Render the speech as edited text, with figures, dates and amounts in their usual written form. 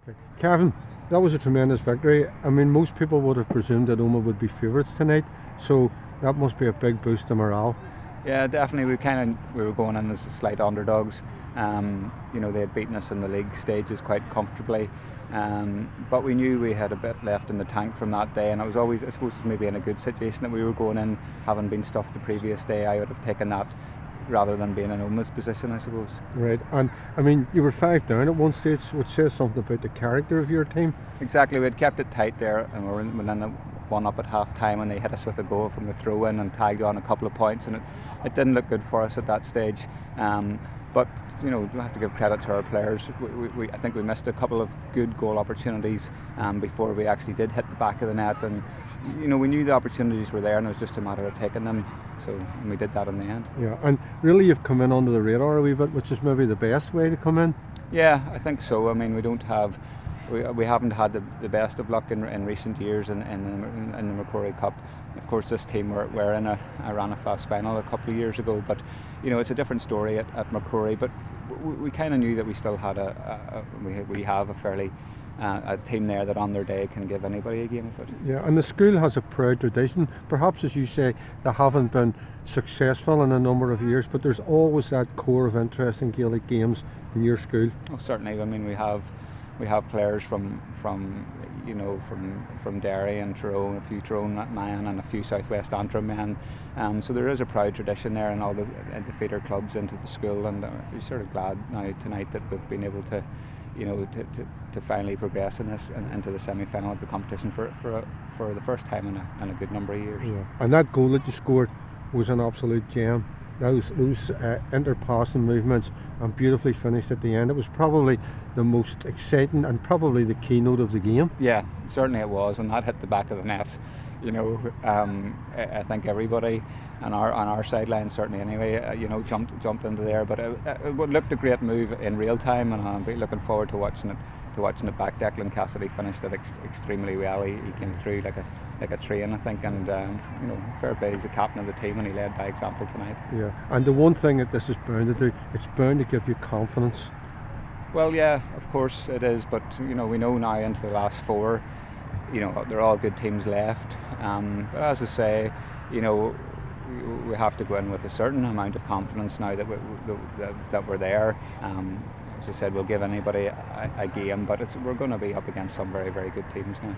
Okay. Kevin, that was a tremendous victory. I mean, most people would have presumed that Omagh would be favourites tonight, so that must be a big boost to morale. Yeah, definitely. We were going in as slight underdogs. They had beaten us in the league stages quite comfortably, but we knew we had a bit left in the tank from that day, and it was always, I suppose, maybe in a good situation that we were going in, having been stuffed the previous day. I would have taken that rather than being in Omagh's position, I suppose. Right, and I mean, you were 5 down at one stage, which says something about the character of your team. Exactly, we had kept it tight there, and we were in one up at half time, and they hit us with a goal from the throw in and tagged on a couple of points, and it didn't look good for us at that stage. But we have to give credit to our players. I think we missed a couple of good goal opportunities before we actually did hit the back of the net, and we knew the opportunities were there, and it was just a matter of taking them. And we did that in the end. Yeah, and really you've come in under the radar a wee bit, which is maybe the best way to come in. Yeah, I think so. I mean, we haven't had the best of luck in recent years in the MacRory Cup. Of course, this team were in a Magherafelt final a couple of years ago, but it's a different story at MacRory. But we kind of knew that we still had we have a fairly a team there that on their day can give anybody a game of it. Yeah, and the school has a proud tradition. Perhaps, as you say, they haven't been successful in a number of years, but there's always that core of interesting Gaelic games in your school. Oh, certainly. I mean, we have players from Derry and Tyrone, a few Tyrone men and a few Southwest Antrim men. So there is a proud tradition there, and all the feeder clubs into the school, and we're sort of glad now tonight that we've been able to finally progress in this and into the semi-final of the competition for the first time in a good number of years. Yeah. And that goal that you scored was an absolute gem. Those interpassing movements and beautifully finished at the end. It was probably the most exciting and probably the keynote of the game. Yeah, certainly it was. When that hit the back of the net, I think everybody on our sideline, certainly anyway, jumped into there. But it looked a great move in real time, and I'll be looking forward to watching it back. Declan Cassidy finished it extremely well. He came through like a train, I think, and fair play. He's the captain of the team, and he led by example tonight. Yeah, and the one thing that this is bound to do, it's bound to give you confidence. Well, yeah, of course it is, but we know now into the last 4, they're all good teams left. But as I say, we have to go in with a certain amount of confidence now that we're there. As I said, we'll give anybody a game, but we're going to be up against some very, very good teams now.